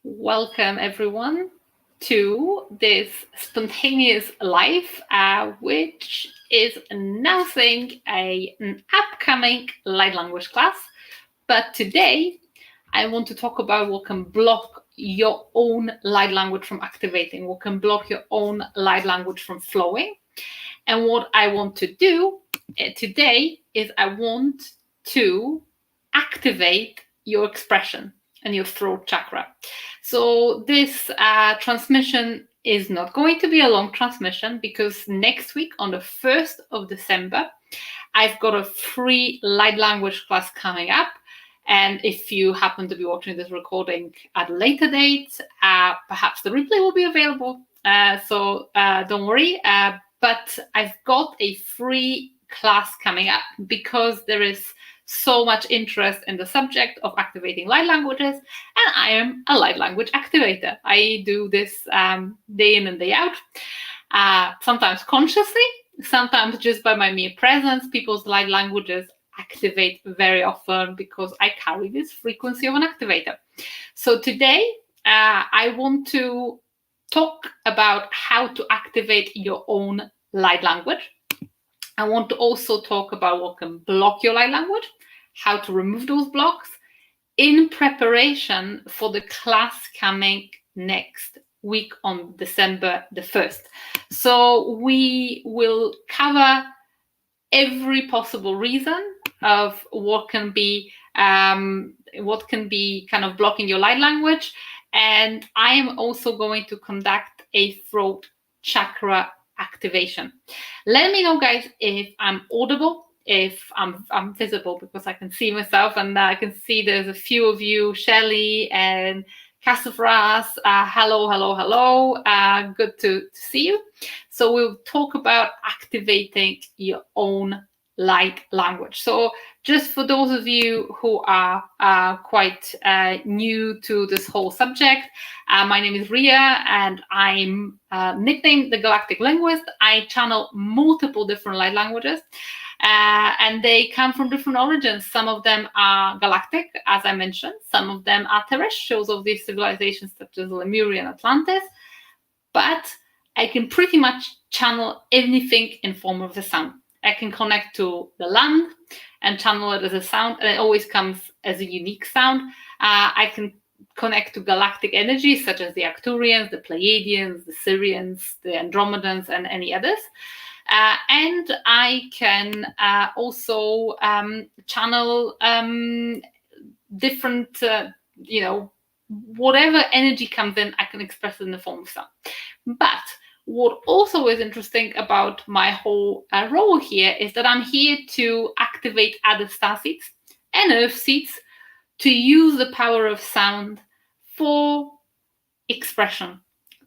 Welcome everyone to this spontaneous live, which is announcing an upcoming light language class. But today I want to talk about what can block your own light language from activating, what can block your own light language from flowing. And what I want to do today is I want to activate your expression and your throat chakra. So this transmission is not going to be a long transmission because next week on the 1st of December, I've got a free light language class coming up. And if you happen to be watching this recording at a later date, perhaps the replay will be available. So don't worry. But I've got a free class coming up because there is so much interest in the subject of activating light languages, and I am a light language activator. I do this day in and day out, sometimes consciously, sometimes just by my mere presence. People's light languages activate very often because I carry this frequency of an activator. So today I want to talk about how to activate your own light language. I want to also talk about what can block your light language, how to remove those blocks in preparation for the class coming next week on December the 1st. So we will cover every possible reason of what can be kind of blocking your light language. And I am also going to conduct a throat chakra activation. Let me know, guys, if I'm audible, if I'm visible, because I can see myself, and I can see there's a few of you, Shelley and Cassafras. Hello. Good to see you. So we'll talk about activating your own light language. So just for those of you who are quite new to this whole subject, my name is Riya and I'm nicknamed the Galactic Linguist. I channel multiple different light languages and they come from different origins. Some of them are galactic, as I mentioned. Some of them are terrestrials of these civilizations such as Lemuria and Atlantis. But I can pretty much channel anything in form of a sound. I can connect to the land and channel it as a sound, and it always comes as a unique sound. I can connect to galactic energies such as the Arcturians, the Pleiadians, the Sirians, the Andromedans, and any others. And I can also channel different, whatever energy comes in, I can express it in the form of sound. But what also is interesting about my whole role here is that I'm here to activate other starseeds and earthseeds to use the power of sound for expression,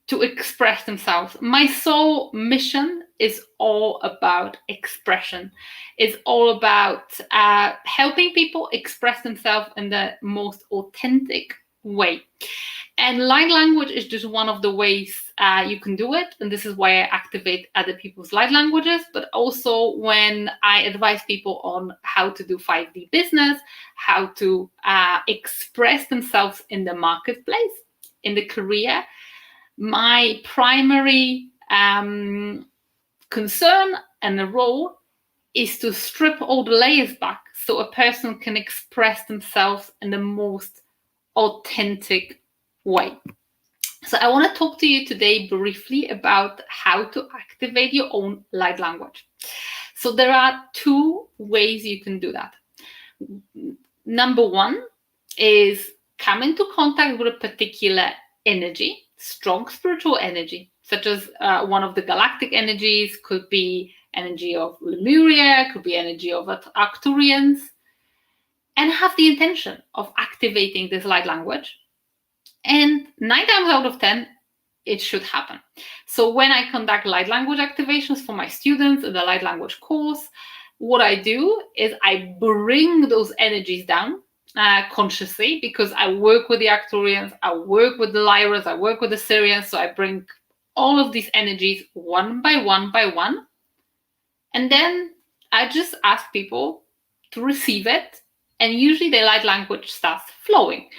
to express themselves. My sole mission is all about expression. It's all about helping people express themselves in the most authentic way. And light language is just one of the ways you can do it. And this is why I activate other people's light languages, but also when I advise people on how to do 5D business, how to express themselves in the marketplace, in the career. My primary concern and the role is to strip all the layers back so a person can express themselves in the most authentic way. So I want to talk to you today briefly about how to activate your own light language. So there are two ways you can do that. Number one is come into contact with a particular energy, strong spiritual energy, such as one of the galactic energies, could be energy of Lemuria, could be energy of Arcturians, and have the intention of activating this light language. And 9 times out of 10, it should happen. So when I conduct light language activations for my students in the light language course, what I do is I bring those energies down consciously, because I work with the Arcturians, I work with the Lyrans, I work with the Sirians. So I bring all of these energies one by one by one. And then I just ask people to receive it. And usually the light language starts flowing.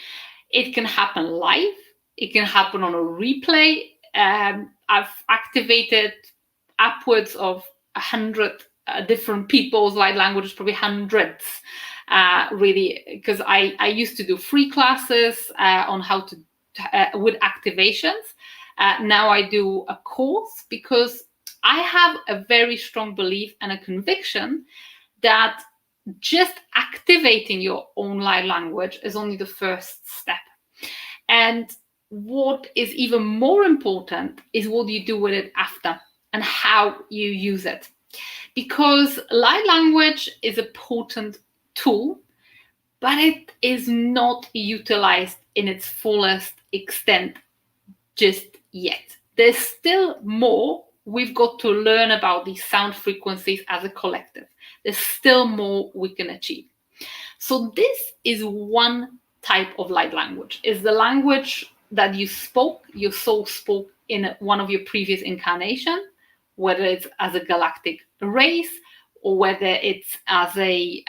It can happen live, It can happen on a replay. I've activated upwards of 100 different people's light languages, probably hundreds, really, because I used to do free classes on how to with activations. Now I do a course because I have a very strong belief and a conviction that just activating your own light language is only the first step. And what is even more important is what you do with it after and how you use it. Because light language is a potent tool, but it is not utilized in its fullest extent just yet. There's still more we've got to learn about these sound frequencies as a collective. There's still more we can achieve. So this is one type of light language. It's the language that you spoke, your soul spoke in one of your previous incarnations, whether it's as a galactic race or whether it's as a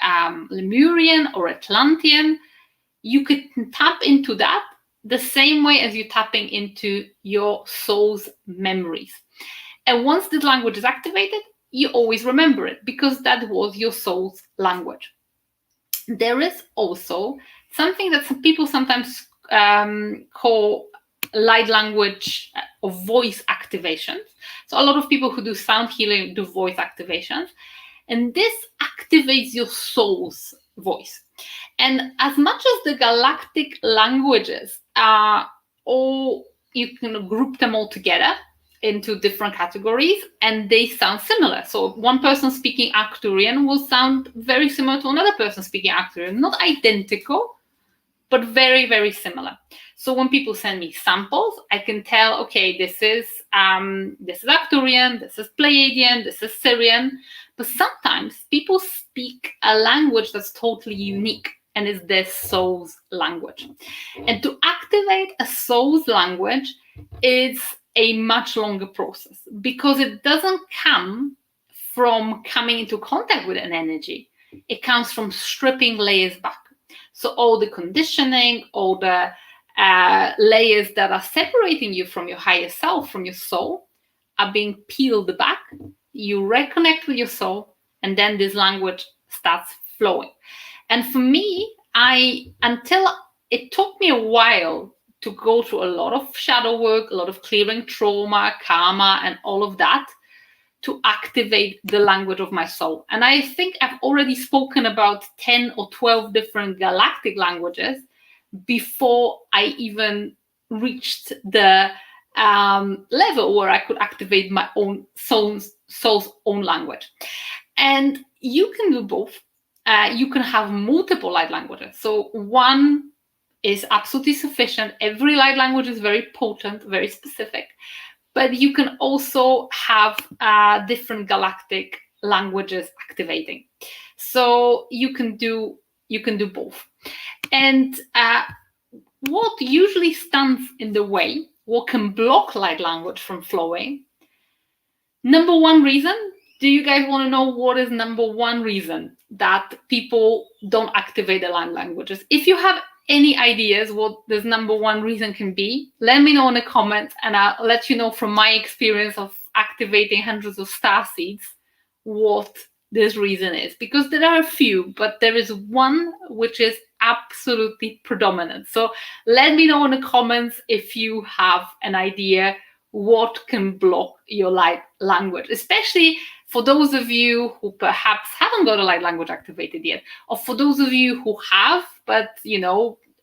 Lemurian or Atlantean. You could tap into that the same way as you're tapping into your soul's memories. And once this language is activated, you always remember it because that was your soul's language. There is also something that some people sometimes call light language or voice activations. So a lot of people who do sound healing do voice activations. And this activates your soul's voice. And as much as the galactic languages are all, you can group them all together into different categories and they sound similar. So one person speaking Arcturian will sound very similar to another person speaking Arcturian. Not identical, but very, very similar. So when people send me samples, I can tell, okay, this is Arcturian, this is Pleiadian, this is Sirian. But sometimes people speak a language that's totally unique and is their soul's language. And to activate a soul's language is a much longer process because it doesn't come from coming into contact with an energy. It comes from stripping layers back. So all the conditioning, all the layers that are separating you from your higher self, from your soul, are being peeled back. You reconnect with your soul, and then this language starts flowing. And for me, until it took me a while to go through a lot of shadow work, a lot of clearing trauma, karma, and all of that to activate the language of my soul. And I think I've already spoken about 10 or 12 different galactic languages before I even reached the level where I could activate my own soul's own language. And you can do both. You can have multiple light languages. So one is absolutely sufficient. Every light language is very potent, very specific. But you can also have different galactic languages activating. So you can do both. And what usually stands in the way, what can block light language from flowing? Number one reason, do you guys want to know what is number one reason that people don't activate the light languages? If you have any ideas what this number one reason can be, let me know in the comments and I'll let you know from my experience of activating hundreds of starseeds what this reason is. Because there are a few, but there is one which is absolutely predominant. So let me know in the comments if you have an idea what can block your light language, especially for those of you who perhaps haven't got a light language activated yet, or for those of you who have, but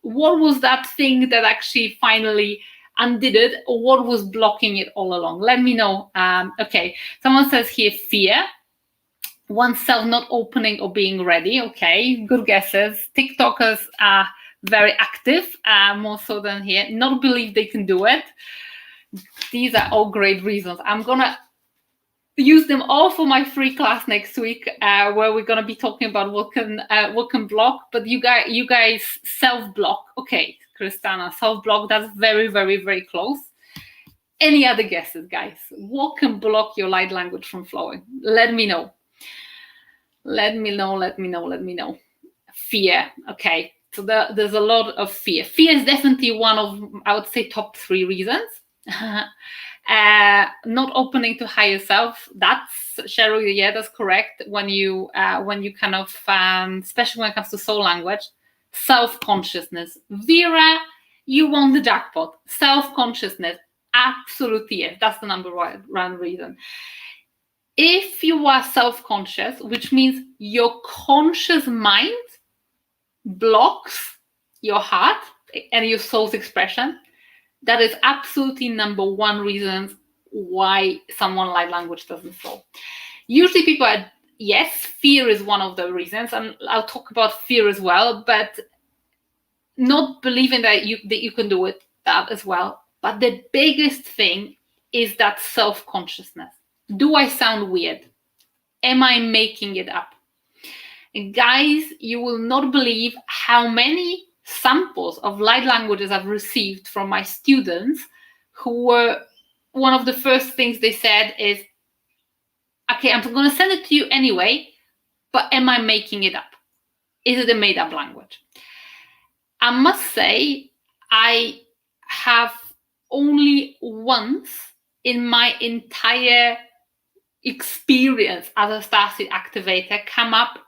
what was that thing that actually finally undid it, or what was blocking it all along? Let me know. Okay, someone says here, fear, oneself not opening or being ready. Okay, good guesses. TikTokers are very active, more so than here. Not believe they can do it. These are all great reasons. I'm gonna use them all for my free class next week, where we're gonna be talking about what can block. But you guys self-block. Okay, Kristana, self-block. That's very, very, very close. Any other guesses, guys? What can block your light language from flowing? Let me know. Let me know. Fear. Okay. So there's a lot of fear. Fear is definitely one of, I would say, top 3 reasons. Not opening to higher self. That's, Cheryl, yeah, that's correct. When you kind of, especially when it comes to soul language, self-consciousness. Vera, you won the jackpot. Self-consciousness, absolutely yes. That's the number one reason. If you are self-conscious, which means your conscious mind blocks your heart and your soul's expression, that is absolutely number 1 reason why someone light language doesn't flow. Usually people are, yes, fear is one of the reasons, and I'll talk about fear as well, but not believing that you can do it, that as well. But the biggest thing is that self-consciousness. Do I sound weird? Am I making it up? And guys, you will not believe how many samples of light languages I've received from my students, who were, one of the first things they said is, okay, I'm going to send it to you anyway, but am I making it up? Is it a made up language? I must say, I have only once in my entire experience as a Starseed Activator come up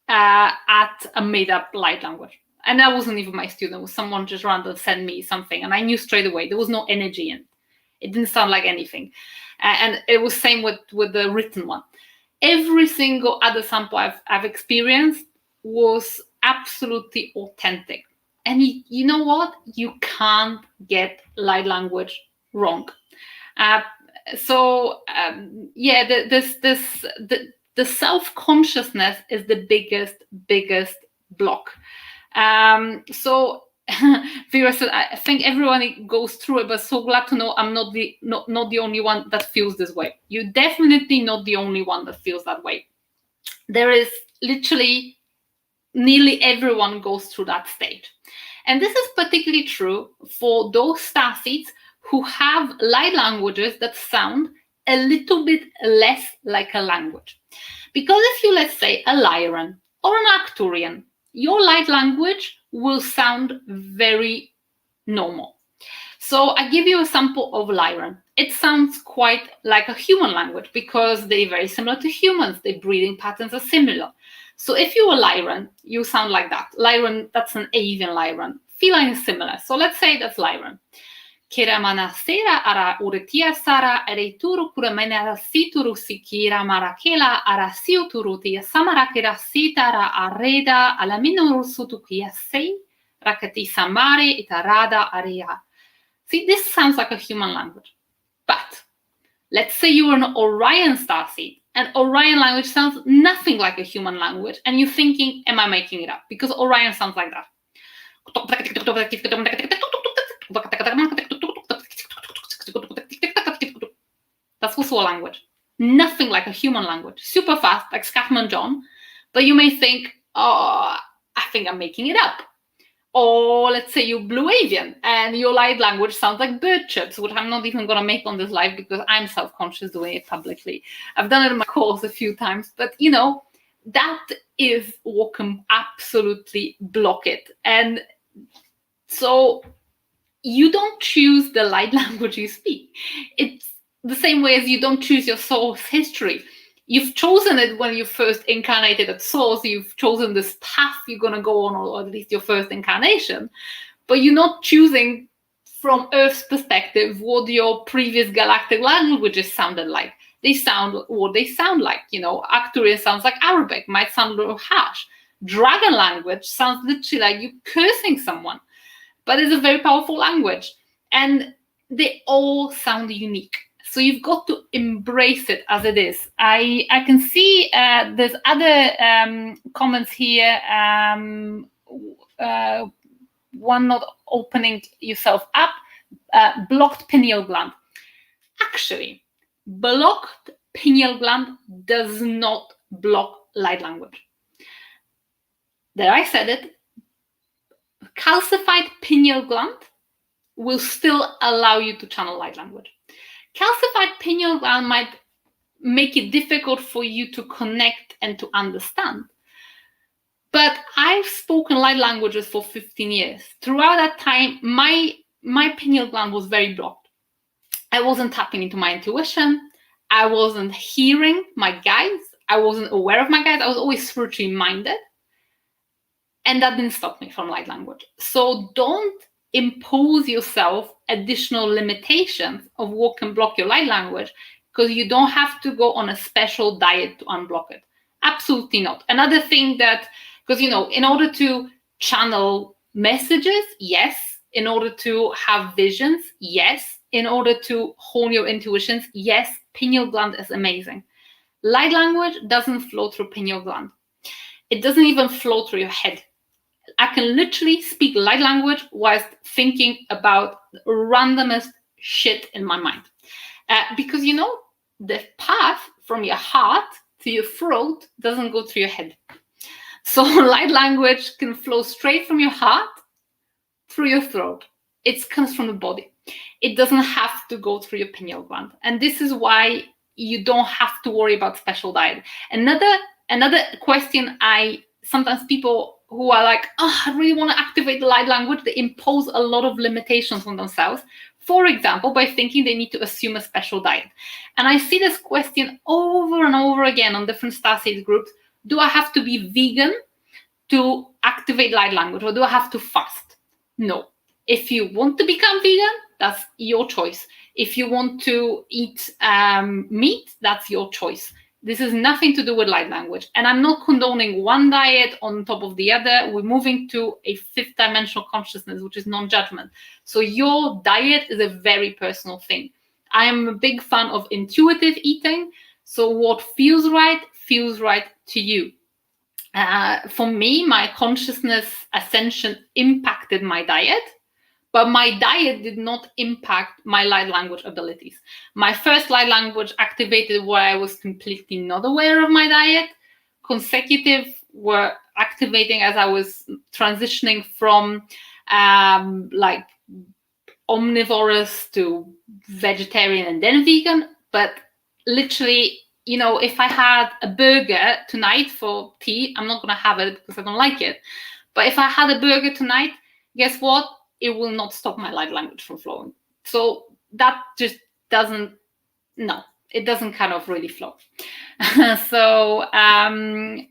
at a made up light language. And that wasn't even my student, it was someone just random sent me something, and I knew straight away there was no energy in it. It didn't sound like anything. And it was same with the written one. Every single other sample I've experienced was absolutely authentic. And you know what? You can't get light language wrong. Yeah, the self-consciousness is the biggest block. So Vera said, I think everyone goes through it, but so glad to know I'm not the only one that feels this way. You're definitely not the only one that feels that way. There is literally nearly everyone goes through that stage. And this is particularly true for those starseeds who have light languages that sound a little bit less like a language. Because if you, let's say, a Lyran or an Arcturian, your light language will sound very normal. So I give you a sample of Lyran. It sounds quite like a human language because they're very similar to humans. Their breathing patterns are similar. So if you're a Lyran, you sound like that. Lyran, that's an avian Lyran. Feline is similar. So let's say that's Lyran. Kira manasera ara uretia sara ereituru kuramena situru sikira marakela ara siuturutia samarakera sitara areda alaminuru sutukia sei rakati samare itarada area. See, this sounds like a human language. But let's say you're an Orion starseed, and Orion language sounds nothing like a human language, and you're thinking, am I making it up? Because Orion sounds like that. That's also a language. Nothing like a human language. Super fast, like Scatman John. But you may think, oh, I think I'm making it up. Or let's say you're Blue Avian and your light language sounds like bird chirps, which I'm not even going to make on this live because I'm self-conscious doing it publicly. I've done it in my course a few times, but you know, that is what can absolutely block it. And so you don't choose the light language you speak. It's the same way as you don't choose your source history. You've chosen it when you first incarnated at source. You've chosen this path you're going to go on, or at least your first incarnation. But you're not choosing from Earth's perspective what your previous galactic languages sounded like. They sound what they sound like. You know, Arcturian sounds like Arabic, might sound a little harsh. Dragon language sounds literally like you cursing someone. But it's a very powerful language. And they all sound unique. So you've got to embrace it as it is. I can see there's other comments here. One not opening yourself up. Blocked pineal gland. Actually, blocked pineal gland does not block light language. There, I said it. Calcified pineal gland will still allow you to channel light language. Calcified pineal gland might make it difficult for you to connect and to understand. But I've spoken light languages for 15 years. Throughout that time, my pineal gland was very blocked. I wasn't tapping into my intuition. I wasn't hearing my guides. I wasn't aware of my guides. I was always spiritually minded. And that didn't stop me from light language. So don't impose yourself additional limitations of what can block your light language, because you don't have to go on a special diet to unblock it. Absolutely not. Another thing that, because, you know, in order to channel messages, yes. In order to have visions, yes. In order to hone your intuitions, yes. Pineal gland is amazing. Light language doesn't flow through pineal gland. It doesn't even flow through your head. I can literally speak light language whilst thinking about randomest shit in my mind. Because, you know, the path from your heart to your throat doesn't go through your head. So light language can flow straight from your heart through your throat. It comes from the body. It doesn't have to go through your pineal gland. And this is why you don't have to worry about special diet. Another question, sometimes people who are like, oh, I really want to activate the light language, they impose a lot of limitations on themselves. For example, by thinking they need to assume a special diet. And I see this question over and over again on different Starseed groups. Do I have to be vegan to activate light language, or do I have to fast? No. If you want to become vegan, that's your choice. If you want to eat meat, that's your choice. This has nothing to do with light language. And I'm not condoning one diet on top of the other. We're moving to a fifth dimensional consciousness, which is non-judgment. So your diet is a very personal thing. I am a big fan of intuitive eating. So what feels right to you. For me, my consciousness ascension impacted my diet. But my diet did not impact my light language abilities. My first light language activated where I was completely not aware of my diet. Consecutive were activating as I was transitioning from like omnivorous to vegetarian and then vegan. But literally, you know, if I had a burger tonight for tea, I'm not going to have it because I don't like it. But if I had a burger tonight, guess what? It will not stop my light language from flowing. So that just doesn't, no, it doesn't kind of really flow. So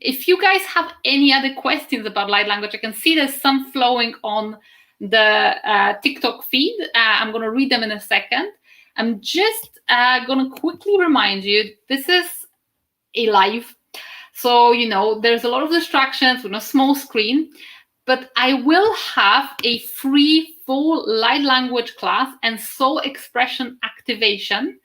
if you guys have any other questions about light language, I can see there's some flowing on the TikTok feed. I'm going to read them in a second. I'm just going to quickly remind you, this is a live. So, you know, there's a lot of distractions with a small screen. But I will have a free full light language class and soul expression activation.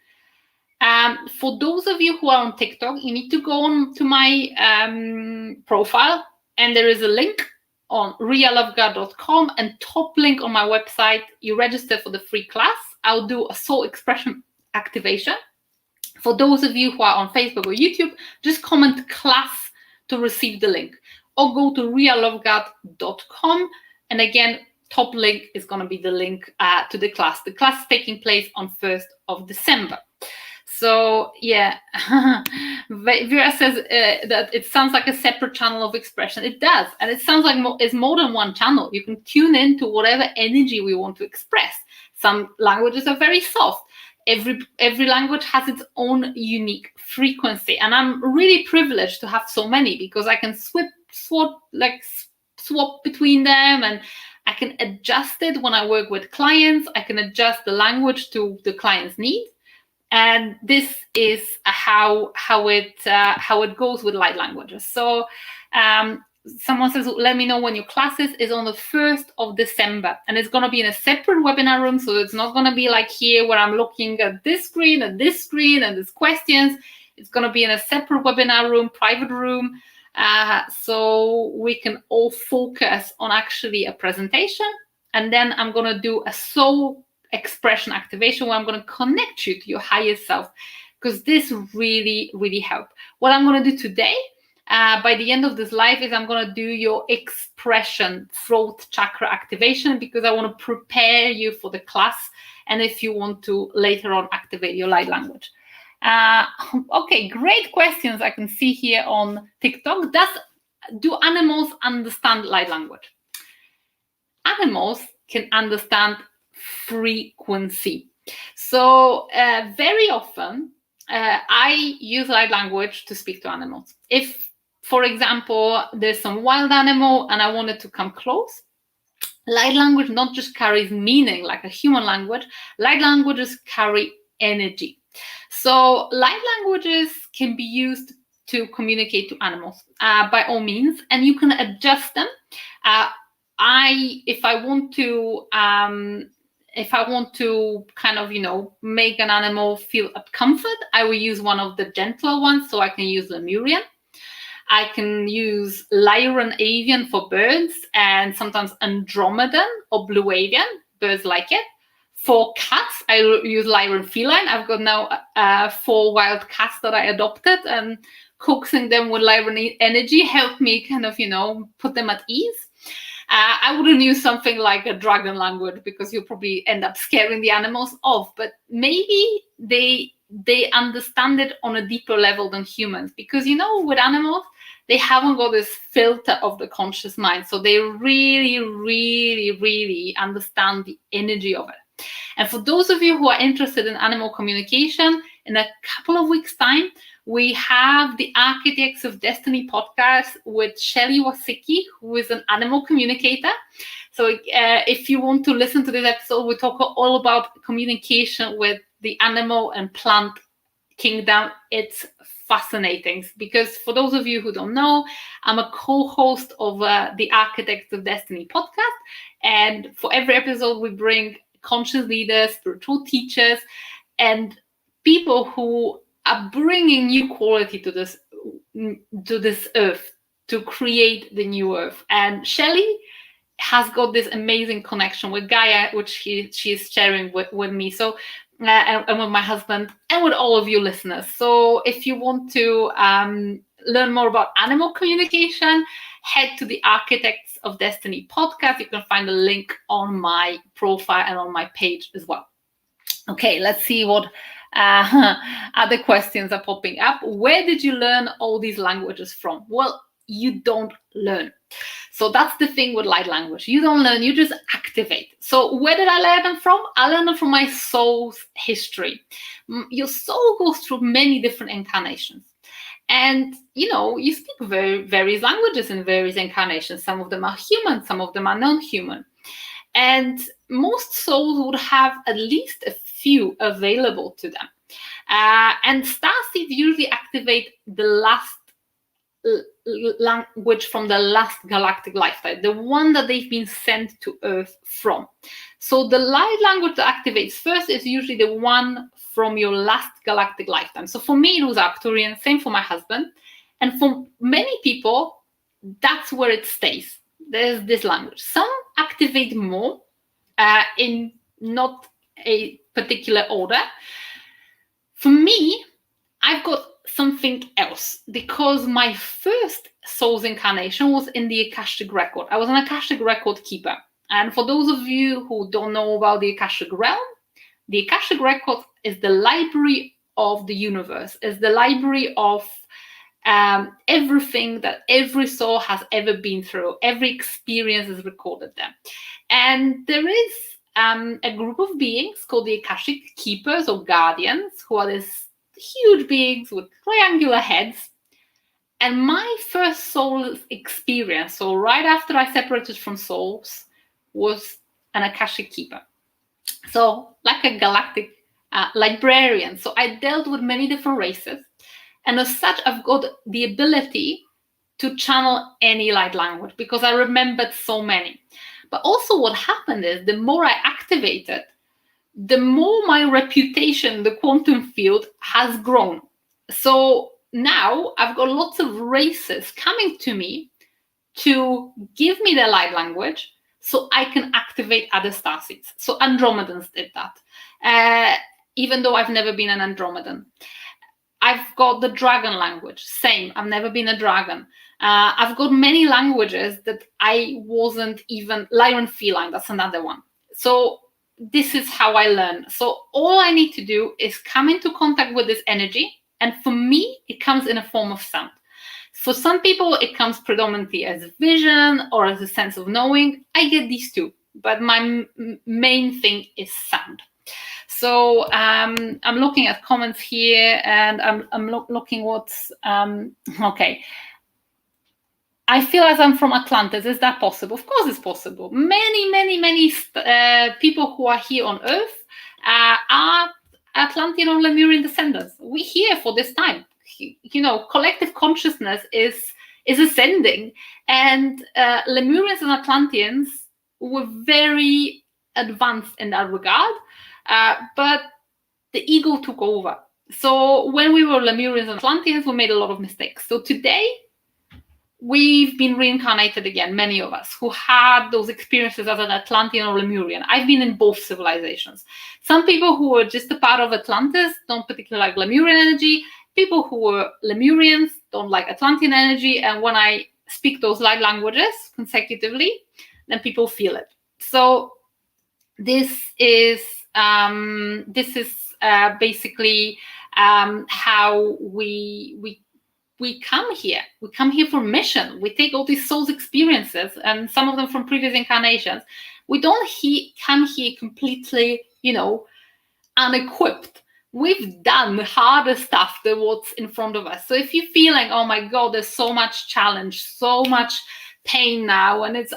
For those of you who are on TikTok, you need to go on to my profile, and there is a link on riyaloveguard.com, and top link on my website. You register for the free class. I'll do a soul expression activation. For those of you who are on Facebook or YouTube, just comment class to receive the link. Or go to riyaloveguard.com. And again, top link is going to be the link to the class. The class is taking place on 1st of December. So, yeah, Vera says that it sounds like a separate channel of expression. It does. And it sounds like it's more than one channel. You can tune in to whatever energy we want to express. Some languages are very soft. Every language has its own unique frequency. And I'm really privileged to have so many because I can swap between them, and I can adjust it when I work with clients. I can adjust the language to the client's needs, and this is how it goes with light languages. So someone says, let me know when your class is on the 1st of December, and it's going to be in a separate webinar room. So it's not going to be like here where I'm looking at this screen and there's questions. It's going to be in a separate webinar room, private room. So we can all focus on actually a presentation. And then I'm going to do a soul expression activation where I'm going to connect you to your higher self, because this really, really helps. What I'm going to do today, by the end of this live, is I'm going to do your expression throat chakra activation, because I want to prepare you for the class. And if you want to later on activate your light language. Okay, great questions I can see here on TikTok. do animals understand light language? Animals can understand frequency. So very often I use light language to speak to animals. If, for example, there's some wild animal and I want it to come close, light language not just carries meaning like a human language, light languages carry energy. So light languages can be used to communicate to animals by all means, and you can adjust them. If I want to kind of, make an animal feel at comfort, I will use one of the gentler ones. So I can use Lemurian. I can use Lyran Avian for birds, and sometimes Andromedan or Blue Avian, birds like it. For cats, I use Lyran Feline. I've got now 4 wild cats that I adopted, and coaxing them with Lyran energy helped me kind of, put them at ease. I wouldn't use something like a dragon language because you'll probably end up scaring the animals off, but maybe they understand it on a deeper level than humans, because with animals they haven't got this filter of the conscious mind, so they really, really, really understand the energy of it. And for those of you who are interested in animal communication, in a couple of weeks' time we have the Architects of Destiny podcast with Shelley Wasicki, who is an animal communicator. So if you want to listen to this episode, we talk all about communication with the animal and plant kingdom. It's fascinating, because for those of you who don't know, I'm a co-host of the Architects of Destiny podcast. And for every episode, we bring conscious leaders, spiritual teachers, and people who are bringing new quality to this earth, to create the new earth. And Shelley has got this amazing connection with Gaia, which she's sharing with me. So and with my husband and with all of you listeners. So if you want to learn more about animal communication, head to the Architects of Destiny podcast. You can find a link on my profile and on my page as well. Okay, let's see what other questions are popping up. Where did you learn all these languages from? Well, you don't learn. So that's the thing with light language. You don't learn, you just activate. So where did I learn them from? I learned them from my soul's history. Your soul goes through many different incarnations. And, you speak various languages in various incarnations. Some of them are human, some of them are non-human. And most souls would have at least a few available to them. And starseeds usually activate the last language from the last galactic lifetime, the one that they've been sent to Earth from. So the light language that activates first is usually the one from your last galactic lifetime. So for me, it was Arcturian, same for my husband. And for many people, that's where it stays. There's this language. Some activate more in not a particular order. For me, I've got something else, because my first soul's incarnation was in the Akashic record. I was an Akashic record keeper. And for those of you who don't know about the Akashic realm, the Akashic record is the library of the universe, is the library of everything that every soul has ever been through. Every experience is recorded there. And there is a group of beings called the Akashic keepers or guardians, who are these huge beings with triangular heads. And my first soul experience, so right after I separated from souls, was an Akashic keeper. So like a galactic librarian. So I dealt with many different races. And as such, I've got the ability to channel any light language because I remembered so many. But also what happened is the more I activated, the more my reputation in the quantum field has grown. So now I've got lots of races coming to me to give me their light language so I can activate other starseeds. So Andromedans did that, even though I've never been an Andromedan. I've got the dragon language, same, I've never been a dragon. I've got many languages that I wasn't even, Lyran Feline, that's another one. So this is how I learn. So all I need to do is come into contact with this energy. And for me, it comes in a form of sound. For some people, it comes predominantly as vision or as a sense of knowing. I get these two, but my main thing is sound. So I'm looking at comments here, and I'm looking what's okay. I feel as I'm from Atlantis. Is that possible? Of course, it's possible. Many people who are here on Earth are Atlantean or Lemurian descendants. We're here for this time. You know, collective consciousness is ascending, and Lemurians and Atlanteans were very advanced in that regard, but the ego took over. So when we were Lemurians and Atlanteans, we made a lot of mistakes. So today, we've been reincarnated again, many of us who had those experiences as an Atlantean or Lemurian. I've been in both civilizations. Some people who were just a part of Atlantis don't particularly like Lemurian energy. People who were Lemurians don't like Atlantean energy. And when I speak those light languages consecutively, then people feel it. So this is basically how we come here. We come here for mission. We take all these soul's experiences, and some of them from previous incarnations. We don't come here completely, you know, unequipped. We've done harder stuff than what's in front of us. So if you feel like, oh my God, there's so much challenge, so much pain now, and it's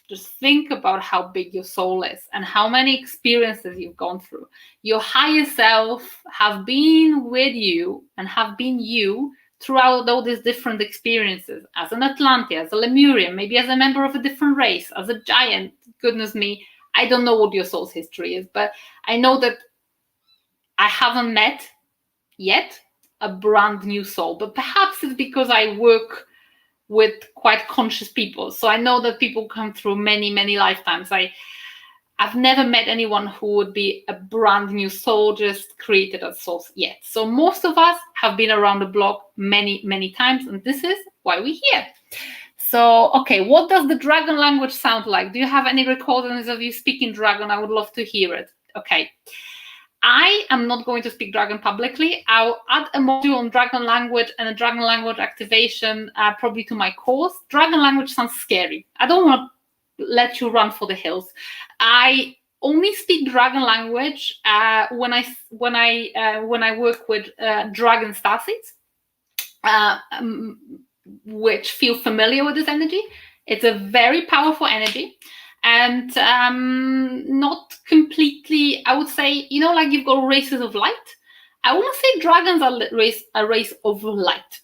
just think about how big your soul is and how many experiences you've gone through. Your higher self have been with you and have been you throughout all these different experiences, as an Atlantean, as a Lemurian, maybe as a member of a different race, as a giant. Goodness me, I don't know what your soul's history is, but I know that I haven't met yet a brand new soul, but perhaps it's because I work with quite conscious people. So I know that people come through many lifetimes. I've never met anyone who would be a brand new soul just created as souls yet. So most of us have been around the block many times, and this is why we're here. So, okay, what does the dragon language sound like? Do you have any recordings of you speaking dragon? I would love to hear it. Okay. I am not going to speak dragon publicly. I'll add a module on dragon language and a dragon language activation probably to my course. Dragon language sounds scary. I don't want to let you run for the hills. I only speak dragon language when I work with dragon starseeds, which feel familiar with this energy. It's a very powerful energy. And not completely, I would say, you know, like you've got races of light. I want to say dragons are a race of light.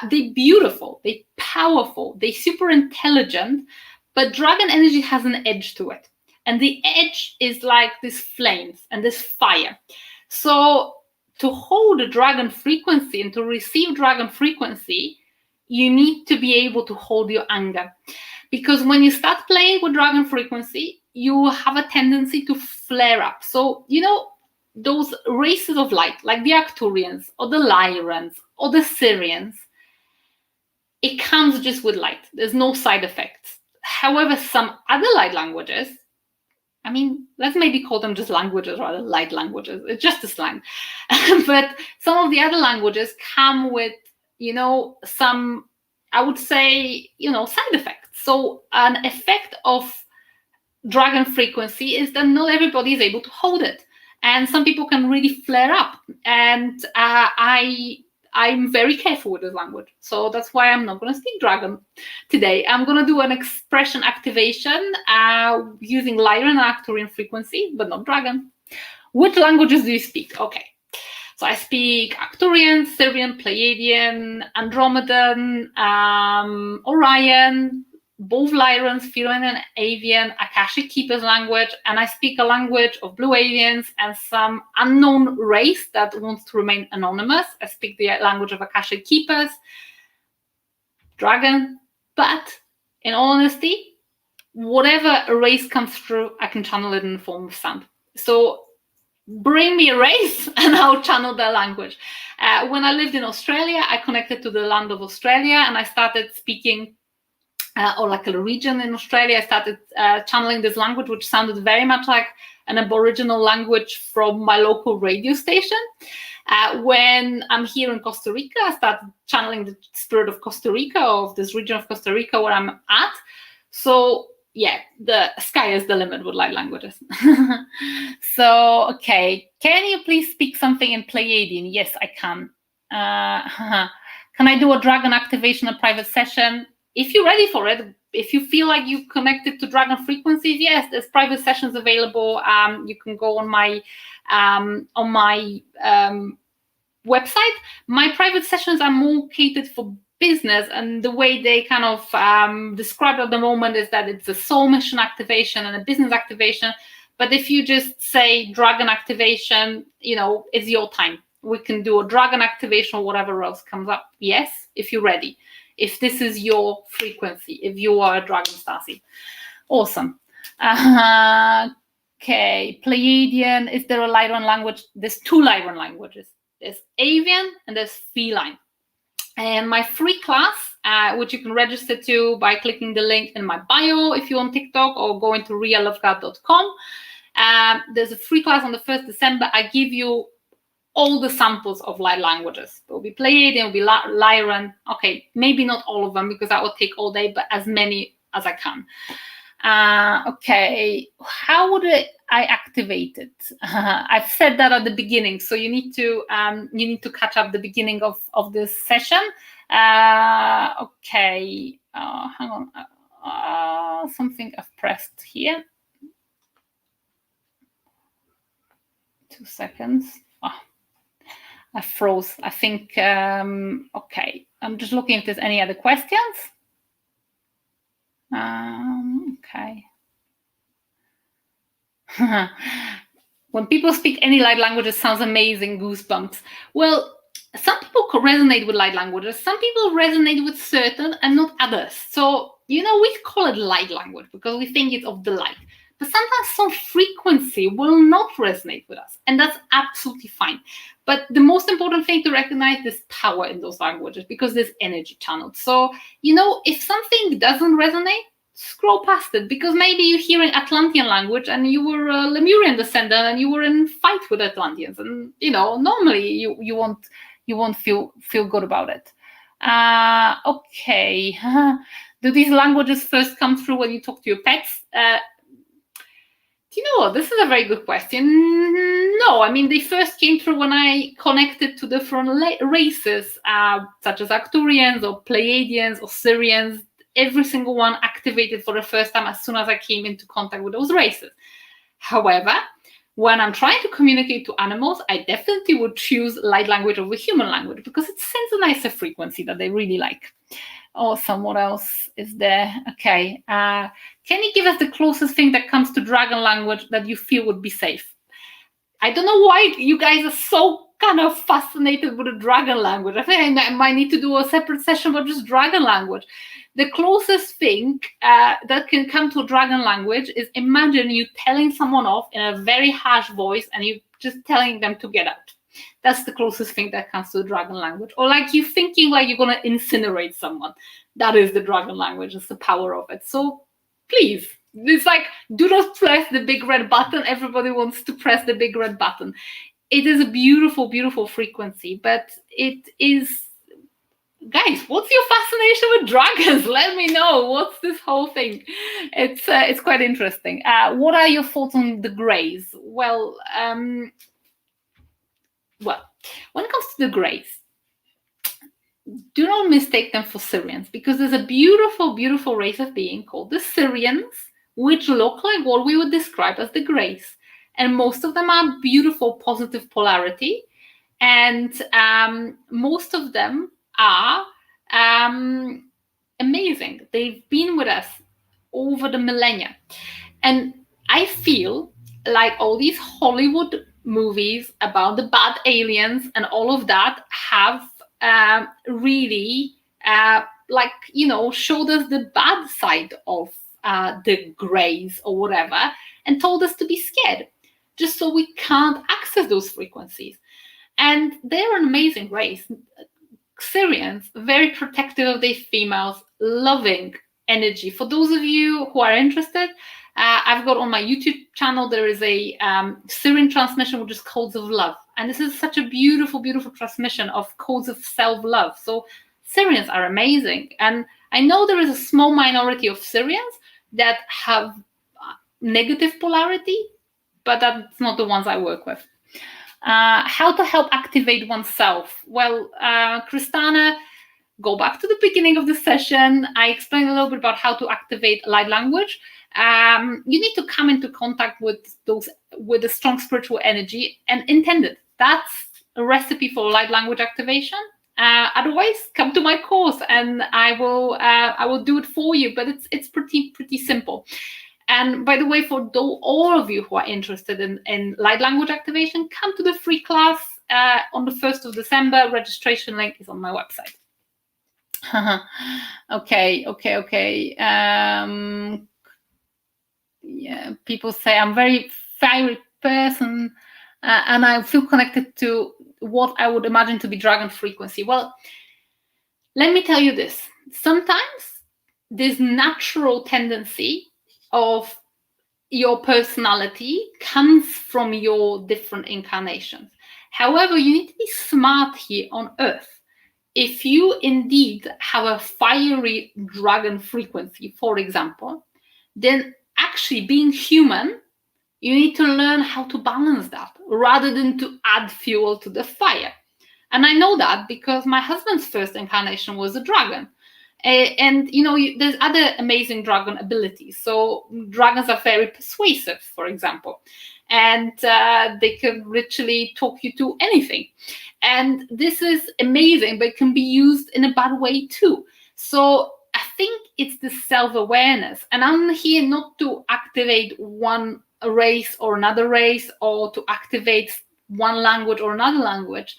They're beautiful, they're powerful, they're super intelligent, but dragon energy has an edge to it. And the edge is like this flames and this fire. So to hold a dragon frequency and to receive dragon frequency, you need to be able to hold your anger. Because when you start playing with dragon frequency, you have a tendency to flare up. So, you know, those races of light, like the Arcturians or the Lyrans or the Sirians, it comes just with light. There's no side effects. However, some other light languages, I mean, let's maybe call them just languages rather than light languages. It's just a slang. But some of the other languages come with, you know, some, I would say, you know, side effects. So an effect of dragon frequency is that not everybody is able to hold it. And some people can really flare up. And I'm very careful with this language. So that's why I'm not going to speak dragon today. I'm going to do an expression activation using Lyran and Arcturian frequency, but not dragon. Which languages do you speak? Okay. So I speak Arcturian, Sirian, Pleiadian, Andromedan, Orion, both Lyrans, Feline and Avian, Akashic Keepers language, and I speak a language of Blue Avians and some unknown race that wants to remain anonymous. I speak the language of Akashic Keepers, dragon, but in all honesty, whatever race comes through, I can channel it in the form of sound. So bring me a race and I'll channel their language. When I lived in Australia, I connected to the land of Australia and I started speaking, or like a region in Australia, I started channeling this language, which sounded very much like an Aboriginal language from my local radio station. When I'm here in Costa Rica, I start channeling the spirit of Costa Rica, of this region of Costa Rica where I'm at. So yeah, the sky is the limit with light languages. So, okay, can you please speak something in Pleiadian? Yes, I can. Can I do a dragon activation, a private session? If you're ready for it, if you feel like you've connected to dragon frequencies, yes, there's private sessions available. You can go on my website. My private sessions are more catered for business, and the way they kind of describe at the moment is that it's a soul mission activation and a business activation. But if you just say dragon activation, you know, it's your time. We can do a dragon activation or whatever else comes up. Yes, if you're ready. If this is your frequency, if you are a dragon starseed. Awesome. Okay, Pleiadian, is there a Lyran language? There's 2 Lyran languages. There's Avian and there's Feline. And my free class, which you can register to by clicking the link in my bio if you're on TikTok, or going to riyaloveguard.com. There's a free class on the 1st December. I give you all the samples of light languages. There will be Pleiadian, there will be Lyran. Okay, maybe not all of them because that would take all day, but as many as I can. Okay, how would I activate it? I've said that at the beginning, so you need to catch up the beginning of this session. Okay, hang on, something I've pressed here. 2 seconds. Oh, I froze. I think. Okay, I'm just looking if there's any other questions. Okay. When people speak any light languages, sounds amazing, goosebumps. Well, some people resonate with light languages. Some people resonate with certain and not others. So, you know, we call it light language because we think it's of the light. But sometimes some frequency will not resonate with us, and that's absolutely fine. But the most important thing to recognize is power in those languages, because there's energy channeled. So, you know, if something doesn't resonate, scroll past it, because maybe you're hearing Atlantean language and you were a Lemurian descendant and you were in fight with Atlanteans, and you know, normally you won't feel good about it. Okay, do these languages first come through when you talk to your pets? Do you know what? This is a very good question. No, I mean, they first came through when I connected to different races, such as Arcturians or Pleiadians or Sirians. Every single one activated for the first time as soon as I came into contact with those races. However, when I'm trying to communicate to animals, I definitely would choose light language over human language because it sends a nicer frequency that they really like. Awesome. What else is there? Okay. Can you give us the closest thing that comes to dragon language that you feel would be safe? I don't know why you guys are so kind of fascinated with the dragon language. I think I might need to do a separate session about just dragon language. The closest thing that can come to dragon language is, imagine you telling someone off in a very harsh voice and you just telling them to get out. That's the closest thing that comes to the dragon language. Or like you thinking like you're going to incinerate someone. That is the dragon language. It's the power of it. So please, it's like, do not press the big red button. Everybody wants to press the big red button. It is a beautiful, beautiful frequency, but it is, guys, what's your fascination with dragons? Let me know. What's this whole thing? It's quite interesting. What are your thoughts on the Greys? Well, when it comes to the Greys, do not mistake them for Sirians, because there's a beautiful, beautiful race of being called the Sirians, which look like what we would describe as the Greys. And most of them are beautiful, positive polarity. And most of them are amazing. They've been with us over the millennia. And I feel like all these Hollywood movies about the bad aliens and all of that have really showed us the bad side of the Greys or whatever, and told us to be scared, just so we can't access those frequencies. And they're an amazing race. Sirians, very protective of their females, loving energy. For those of you who are interested, I've got on my YouTube channel, there is a Sirian transmission, which is Codes of Love. And this is such a beautiful, beautiful transmission of codes of self-love. So Sirians are amazing. And I know there is a small minority of Sirians that have negative polarity, but that's not the ones I work with. How to help activate oneself? Well, Kristana, go back to the beginning of the session. I explained a little bit about how to activate light language. You need to come into contact with a strong spiritual energy and intend it. That's a recipe for light language activation. Otherwise, come to my course and I will do it for you. But it's pretty simple. And by the way, for all of you who are interested in light language activation, come to the free class on the 1st of December. Registration link is on my website. Okay. Yeah, people say I'm very fiery person and I feel connected to what I would imagine to be dragon frequency. Well, let me tell you this. Sometimes this natural tendency of your personality comes from your different incarnations. However, you need to be smart here on Earth. If you indeed have a fiery dragon frequency, for example, then actually being human, you need to learn how to balance that rather than to add fuel to the fire. And I know that because my husband's first incarnation was a dragon. And there's other amazing dragon abilities. So dragons are very persuasive, for example, and they can literally talk you to anything. And this is amazing, but it can be used in a bad way too. So I think it's the self-awareness. And I'm here not to activate one race or another race, or to activate one language or another language.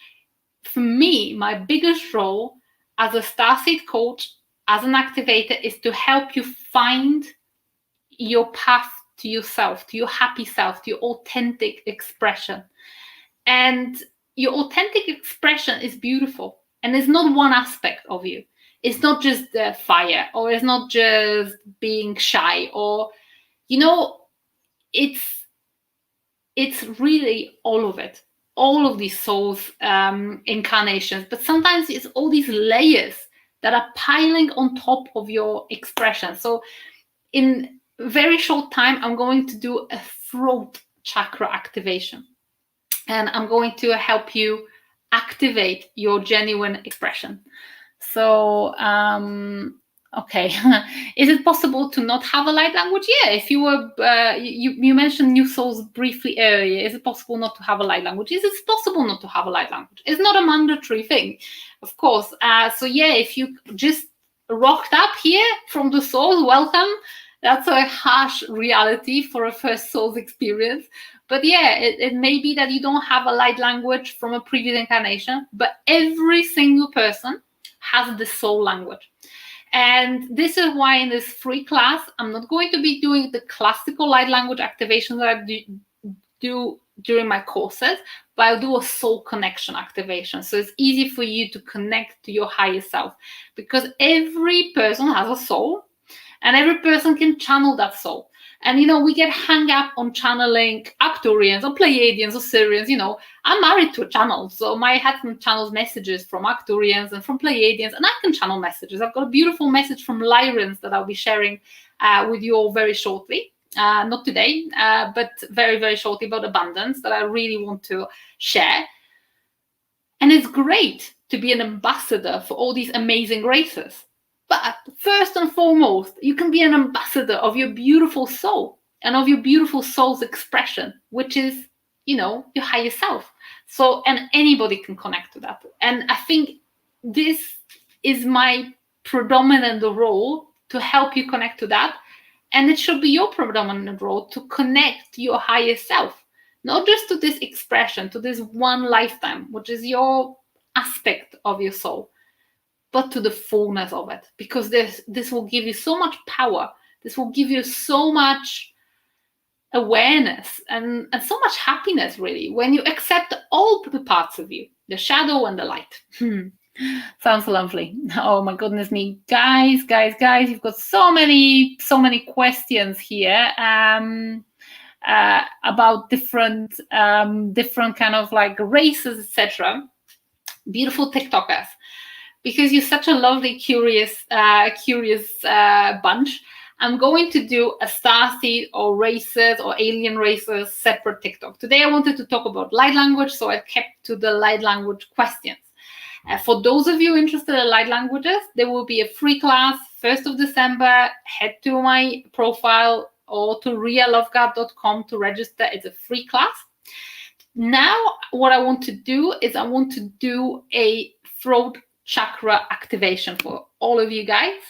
For me, my biggest role as a Starseed coach, as an activator, is to help you find your path to yourself, to your happy self, to your authentic expression. And your authentic expression is beautiful. And it's not one aspect of you. It's not just the fire, or it's not just being shy, or, it's really all of it. All of these souls incarnations. But sometimes it's all these layers that are piling on top of your expression. So in a very short time, I'm going to do a throat chakra activation. And I'm going to help you activate your genuine expression. So, okay. Is it possible to not have a light language? Yeah, if you were, you mentioned new souls briefly earlier. Is it possible not to have a light language? Is it possible not to have a light language? It's not a mandatory thing, of course. So yeah, if you just rocked up here from the souls, welcome. That's a harsh reality for a first soul's experience. But yeah, it may be that you don't have a light language from a previous incarnation, but every single person has the soul language. And this is why in this free class, I'm not going to be doing the classical light language activations that I do during my courses, but I'll do a soul connection activation. So it's easy for you to connect to your higher self, because every person has a soul and every person can channel that soul. And, we get hung up on channeling Arcturians or Pleiadians or Sirians. I'm married to a channel. So my husband channels messages from Arcturians and from Pleiadians, and I can channel messages. I've got a beautiful message from Lyrans that I'll be sharing with you all very shortly. Not today, but very, very shortly, about abundance that I really want to share. And it's great to be an ambassador for all these amazing races. But first and foremost, you can be an ambassador of your beautiful soul and of your beautiful soul's expression, which is, your higher self. So, and anybody can connect to that. And I think this is my predominant role, to help you connect to that. And it should be your predominant role to connect to your higher self, not just to this expression, to this one lifetime, which is your aspect of your soul, but to the fullness of it, because this will give you so much power. This will give you so much awareness and so much happiness, really, when you accept all the parts of you, the shadow and the light. Sounds lovely. Oh my goodness me, guys, you've got so many questions here about different kind of like races, etc. Beautiful TikTokers, because you're such a lovely, curious bunch. I'm going to do a starseed or races or alien races separate TikTok. Today I wanted to talk about light language, so I kept to the light language questions. For those of you interested in light languages, there will be a free class 1st of December. Head to my profile or to riyaloveguard.com to register. It's a free class. Now, what I want to do is I want to do a throat chakra activation for all of you guys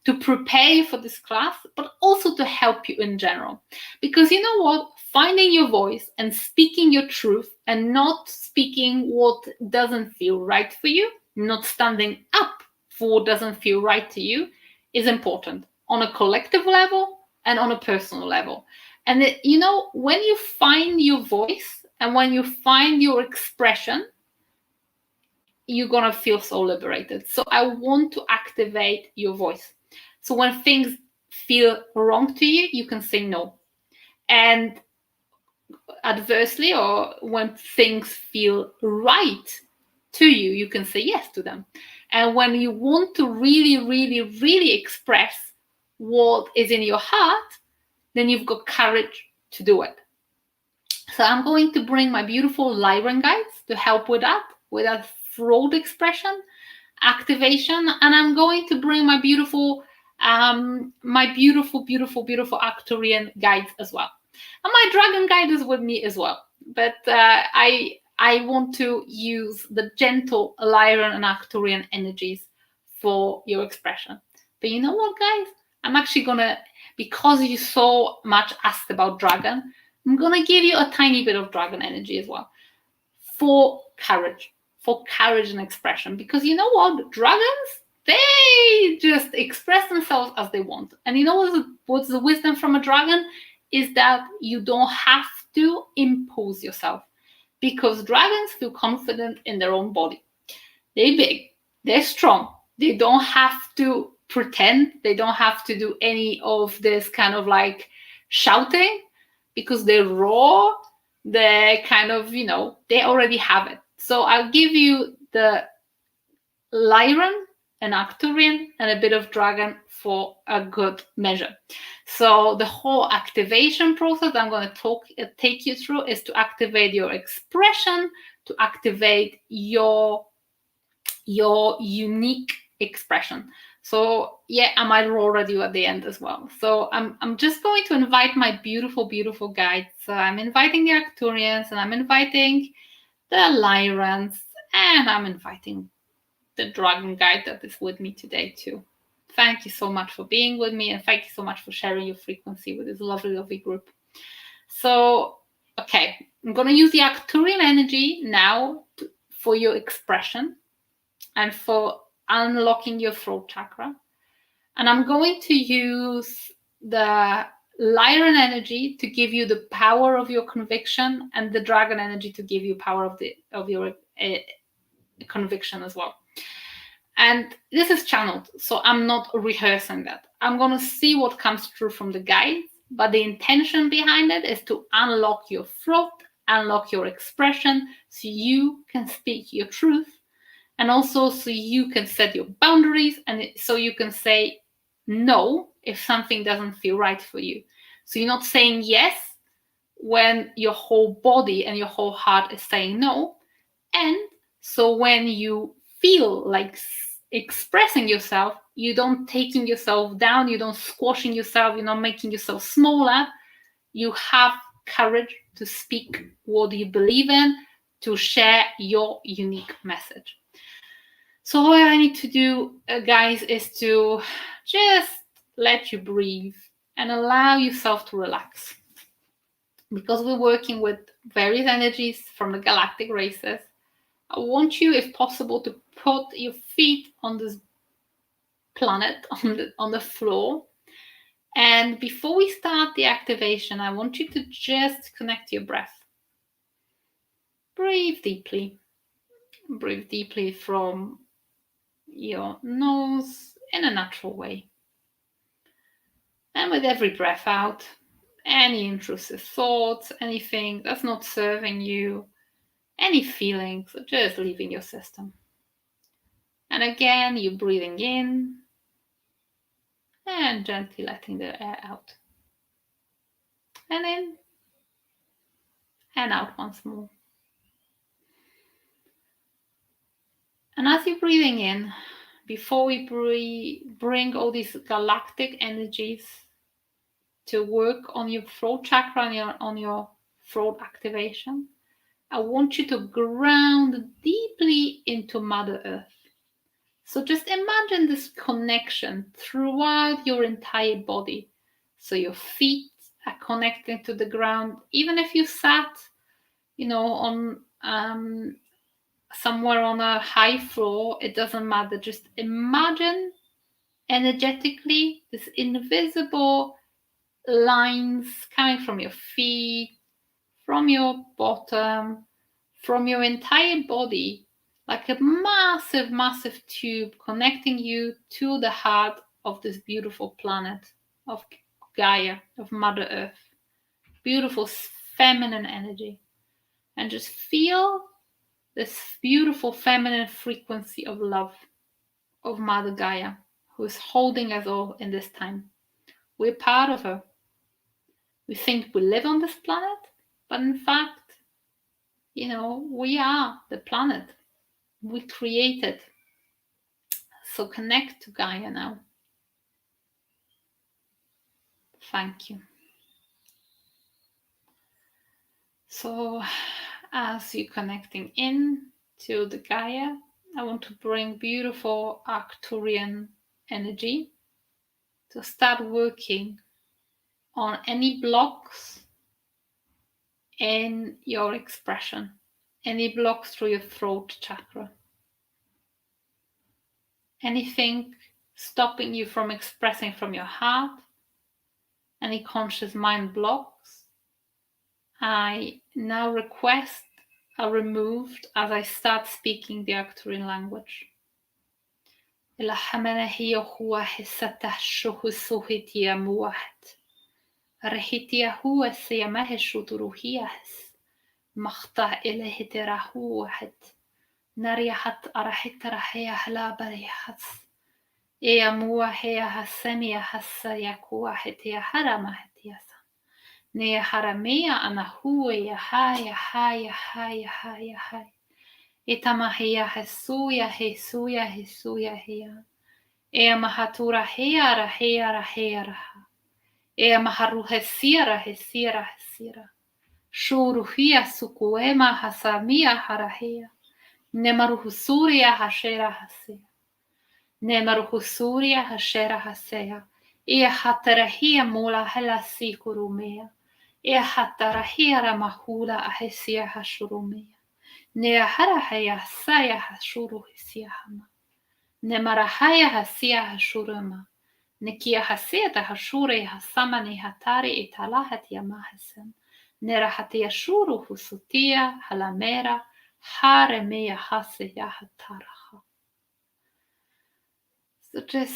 to prepare you for this class, but also to help you in general. Because you know what? Finding your voice and speaking your truth and not speaking what doesn't feel right for you, not standing up for what doesn't feel right to you, is important on a collective level and on a personal level. And you know, when you find your voice and when you find your expression, you're gonna feel so liberated. So I want to activate your voice. So when things feel wrong to you, you can say no. And adversely, or when things feel right to you, you can say yes to them. And when you want to really express what is in your heart, then you've got courage to do it. So I'm going to bring my beautiful Lyran guides to help with that throat expression activation, and I'm going to bring my beautiful Arcturian guides as well. And my dragon guide is with me as well. But I want to use the gentle Lyran and Arcturian energies for your expression. But you know what, guys? I'm actually gonna, because you so much asked about dragon, I'm gonna give you a tiny bit of dragon energy as well for courage and expression. Because you know what? Dragons, they just express themselves as they want. And you know what's the wisdom from a dragon? Is that you don't have to impose yourself, because dragons feel confident in their own body. They're big, they're strong, they don't have to pretend, they don't have to do any of this kind of like shouting, because they're raw, they're kind of, you know, they already have it. So I'll give you the Lyran, an Arcturian, and a bit of dragon for a good measure. So the whole activation process I'm going to take you through is to activate your expression, to activate your unique expression. So yeah, I might roll you at the end as well. So I'm just going to invite my beautiful guides. So I'm inviting the Arcturians, and I'm inviting the Lyrans, and I'm inviting the dragon guide that is with me today too. Thank you so much for being with me, and thank you so much for sharing your frequency with this lovely group. So, okay, I'm going to use the Arcturian energy now for your expression and for unlocking your throat chakra. And I'm going to use the Lyran energy to give you the power of your conviction, and the dragon energy to give you power of your conviction as well. And this is channeled, so I'm not rehearsing that. I'm going to see what comes through from the guides, but the intention behind it is to unlock your throat, unlock your expression, so you can speak your truth, and also so you can set your boundaries, and so you can say no if something doesn't feel right for you. So you're not saying yes when your whole body and your whole heart is saying no. And so when you feel like expressing yourself, you don't taking yourself down, you don't squashing yourself, you're not making yourself smaller. You have courage to speak what you believe in, to share your unique message. So what I need to do, guys, is to just let you breathe and allow yourself to relax. Because we're working with various energies from the galactic races, I want you, if possible, to put your feet on this planet, on the floor. And before we start the activation, I want you to just connect to your breath. Breathe deeply. Breathe deeply from your nose in a natural way. And with every breath out, any intrusive thoughts, anything that's not serving you, any feelings, just leaving your system. And again, you're breathing in and gently letting the air out. And in and out once more. And as you're breathing in, before we bring all these galactic energies to work on your throat chakra and on your throat activation, I want you to ground deeply into Mother Earth. So just imagine this connection throughout your entire body. So your feet are connecting to the ground, even if you sat, on somewhere on a high floor, it doesn't matter. Just imagine energetically this invisible lines coming from your feet, from your bottom, from your entire body, like a massive, massive tube connecting you to the heart of this beautiful planet, of Gaia, of Mother Earth. Beautiful feminine energy. And just feel this beautiful feminine frequency of love of Mother Gaia, who is holding us all in this time. We're part of her. We think we live on this planet, but in fact, we are the planet. We create it. So connect to Gaia now. Thank you. So as you're connecting in to the Gaia, I want to bring beautiful Arcturian energy to start working on any blocks in your expression, any blocks through your throat chakra. Anything stopping you from expressing from your heart, any conscious mind blocks, I now request are removed as I start speaking the Arcturian language. مخطع إليه تراه واحد نريحت أرحت رحية هلا بريحت إيا موا هي هسمية هسا يكو واحد يا حرمة يسا نيا حرمية أنا هو يا هاي يا هاي يا هاي يا هاي يا هاي إتما هي هسويا هسويا هسويا هي إيا مهاتورا هي رحية رحية رحا إيا مهروه السيرة هسيرة هسيرة شوروهيا سكويما هساميا هرهيا نمروه سوريا هشيرا هسيا نمروه سوريا هشيرا هسيا إيا حترهيا مولا هلا سيكوروميا إيا حترهيا رمهولا أهسيا هشوروميا نيا هرهيا سايا هشورو هسيا هما نمرهيا هسيا هشورما نكيا هسيا هشوري هسامني هتاري إتالاهت يماهسن نرحت يشورو هسوتيا هلاميرا حارميا هسيا هتارها.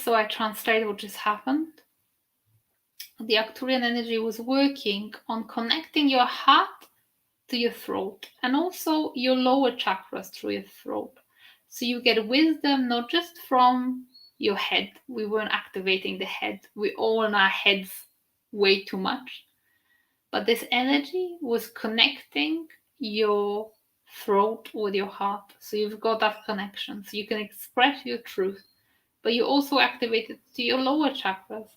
So I translate what just happened. The Arcturian energy was working on connecting your heart to your throat and also your lower chakras through your throat. So you get wisdom not just from your head. We weren't activating the head. We all in our heads way too much. But this energy was connecting your throat with your heart. So you've got that connection. So you can express your truth. But you also activate it to your lower chakras,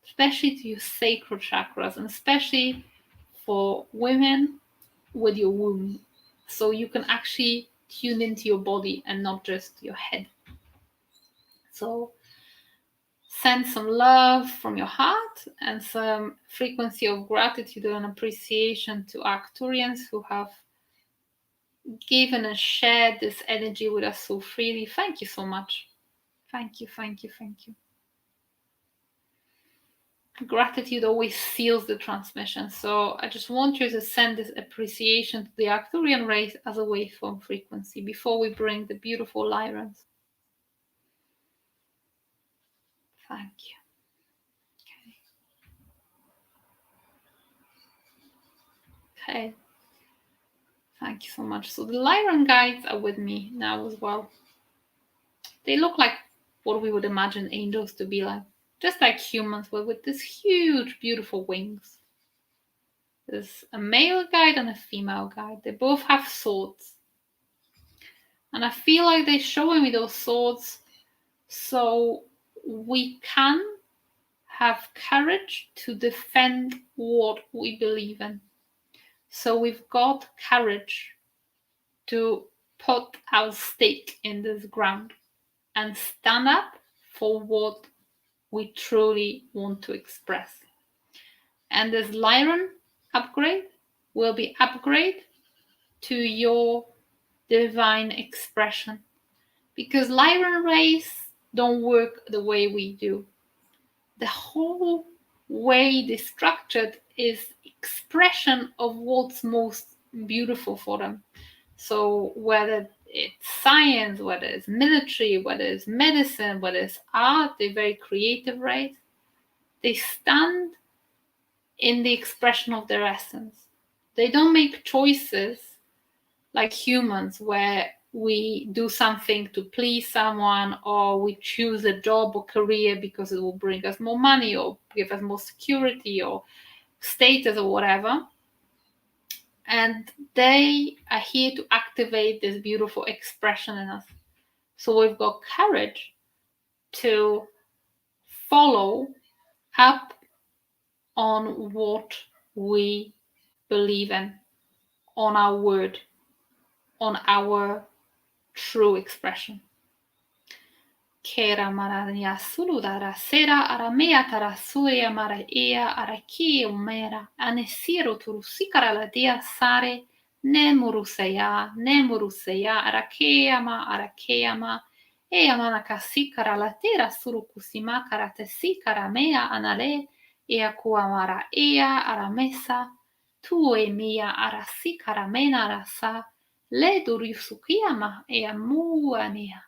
especially to your sacral chakras, and especially for women with your womb. So you can actually tune into your body and not just your head. So send some love from your heart and some frequency of gratitude and appreciation to Arcturians who have given and shared this energy with us so freely. Thank you so much. Thank you, thank you, thank you. Gratitude always seals the transmission. So I just want you to send this appreciation to the Arcturian race as a waveform frequency before we bring the beautiful Lyrans. Thank you. Okay. Thank you so much. So the Lyran guides are with me now as well. They look like what we would imagine angels to be like. Just like humans, but with this huge, beautiful wings. There's a male guide and a female guide. They both have swords. And I feel like they're showing me those swords so we can have courage to defend what we believe in. So we've got courage to put our stake in this ground and stand up for what we truly want to express. And this Lyran upgrade will be upgrade to your divine expression, because Lyran rays don't work the way we do. The whole way they're structured is expression of what's most beautiful for them. So whether it's science, whether it's military, whether it's medicine, whether it's art, they're very creative rays. They stand in the expression of their essence. They don't make choices like humans where we do something to please someone, or we choose a job or career because it will bring us more money or give us more security or status or whatever. And they are here to activate this beautiful expression in us. So we've got courage to follow up on what we believe in, on our word, on our true expression. Kera marania suludara sera aramea tarasuria mara ea araki umera anesiro turusikara la dia sare nemuruseya arakeama eamana kasikara la tera surukusima karatesikara mea anale ea kuamara ea aramesa tue mia arasikara mena rasa le durisukiama ea muanea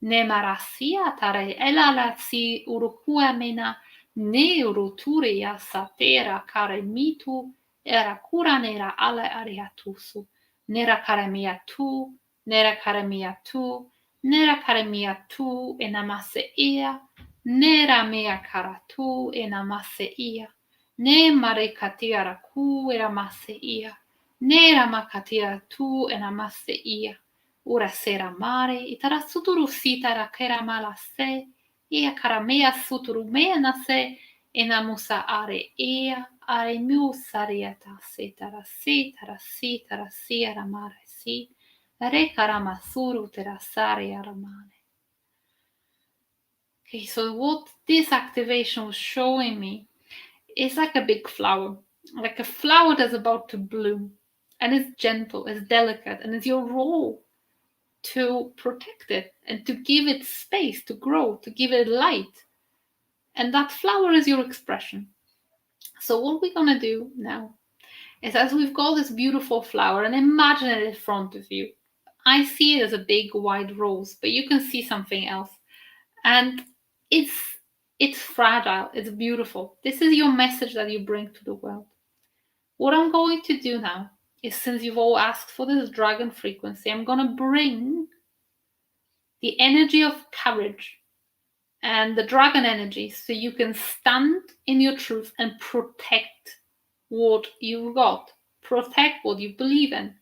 Nemarasia tare elalasi urukuamena ne uruturia satera kare mitu era kura nera ale ariatusu nera karemia tu nera karemia tu nera karemia tu enamase ia nera mea karatu enamase ia ne marekatia ku eramase ia nera makatia tu enamase ia Ora sera mare, itara suturu sitara kera malase, ea karamea suturu mena se, enamusa are ea, are musariata setara aramare si, re karamasuru terasare aramane. Okay, so what this activation was showing me is like a big flower, like a flower that's about to bloom, and it's gentle, it's delicate, and it's your role to protect it and to give it space to grow, to give it light. And that flower is your expression. So what we're going to do now is, as we've got this beautiful flower, and imagine it in front of you. I see it as a big white rose, but you can see something else. And it's fragile, it's beautiful. This is your message that you bring to the world. What I'm going to do now is, since you've all asked for this dragon frequency, I'm going to bring the energy of courage and the dragon energy, so you can stand in your truth and protect what you've got, protect what you believe in,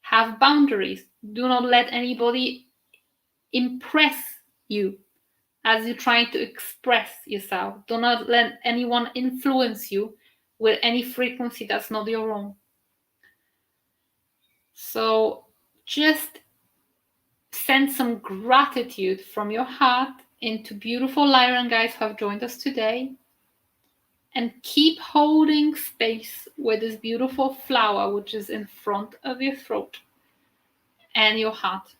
have boundaries, do not let anybody impress you as you're trying to express yourself, do not let anyone influence you with any frequency that's not your own. So just send some gratitude from your heart into beautiful Lyran guys who have joined us today, and keep holding space with this beautiful flower which is in front of your throat and your heart.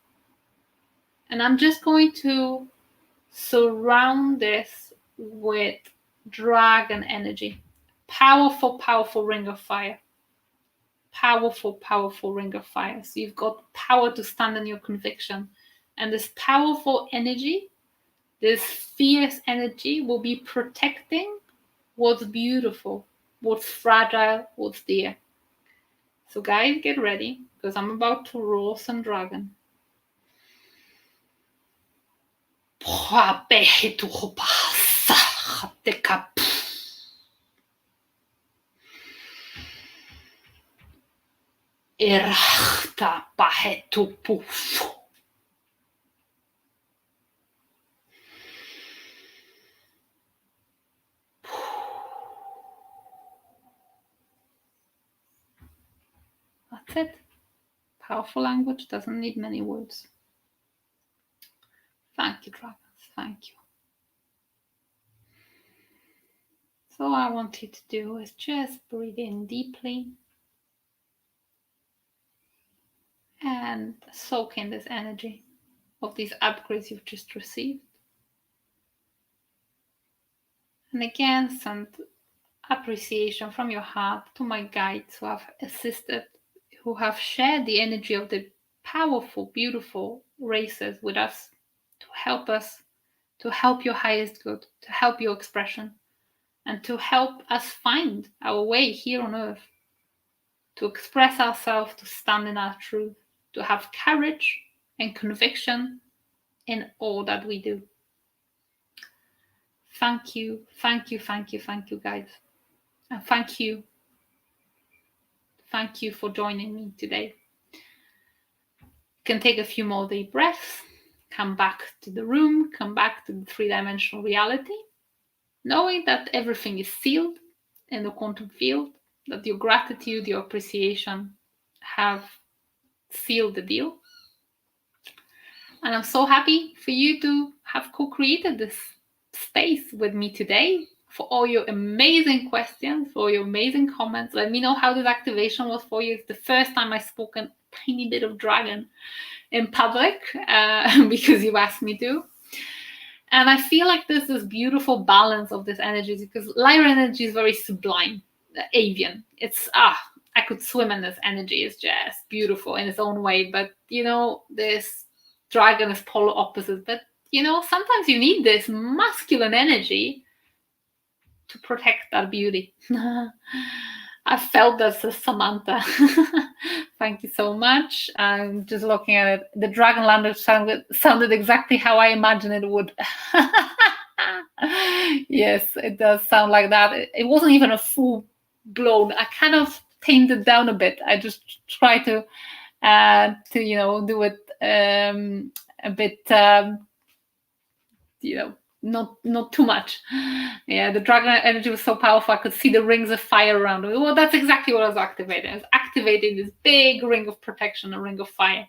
And I'm just going to surround this with dragon energy. Powerful, powerful ring of fire. Powerful, powerful ring of fire. So you've got power to stand in your conviction. And this powerful energy, This fierce energy will be protecting what's beautiful, what's fragile, what's dear. So guys, get ready, because I'm about to roll some dragon. Erachta pahetu puf. That's it. Powerful language doesn't need many words. Thank you, dragons. Thank you. So all I want you to do is just breathe in deeply and soak in this energy of these upgrades you've just received. And again, send appreciation from your heart to my guides who have assisted, who have shared the energy of the powerful, beautiful races with us, to help your highest good, to help your expression, and to help us find our way here on earth, to express ourselves, to stand in our truth, to have courage and conviction in all that we do. Thank you, thank you, thank you, thank you, guys. And thank you for joining me today. You can take a few more deep breaths, come back to the room, come back to the three-dimensional reality, knowing that everything is sealed in the quantum field, that your gratitude, your appreciation have sealed the deal. And I'm so happy for you to have co-created this space with me today, for all your amazing questions, for your amazing comments. Let me know how this activation was for you. It's the first time I spoke a tiny bit of dragon in public because you asked me to. And I feel like there's this beautiful balance of this energy, because Lyran energy is very sublime, avian. It's, I could swim in this energy. It's just beautiful in its own way. But, this dragon is polar opposite. But, sometimes you need this masculine energy to protect that beauty. I felt that, says Samantha. Thank you so much. I'm just looking at it. The dragon language sounded exactly how I imagined it would. Yes, it does sound like that. It wasn't even a full blown. I kind of tamed it down a bit. I just try to do it a bit, not too much. Yeah, the dragon energy was so powerful, I could see the rings of fire around it. Well, that's exactly what I was activating. I was activating this big ring of protection, a ring of fire.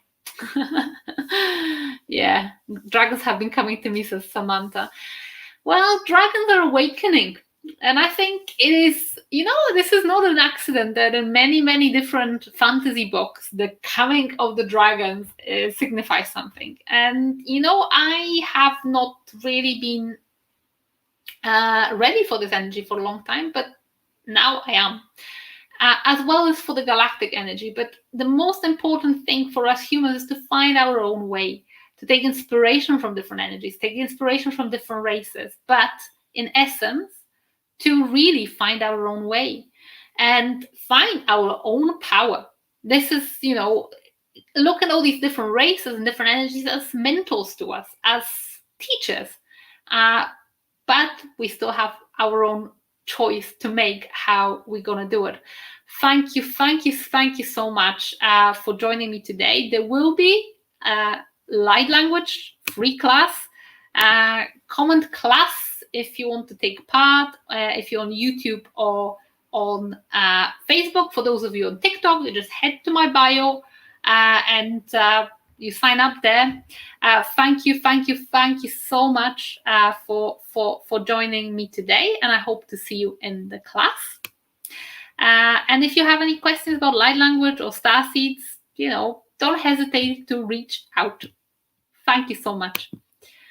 Yeah, dragons have been coming to me, says Samantha. Well, dragons are awakening. And I think it is, this is not an accident that in many, many different fantasy books, the coming of the dragons signifies something. And, I have not really been ready for this energy for a long time, but now I am. As well as for the galactic energy. But the most important thing for us humans is to find our own way, to take inspiration from different energies, take inspiration from different races. But in essence, to really find our own way and find our own power. This is, look at all these different races and different energies as mentors to us, as teachers. But we still have our own choice to make how we're going to do it. Thank you so much for joining me today. There will be a light language free class, comment class, if you want to take part, if you're on YouTube or on Facebook. For those of you on TikTok, you just head to my bio and you sign up there. Thank you so much for joining me today, and I hope to see you in the class. And if you have any questions about light language or starseeds, don't hesitate to reach out. Thank you so much.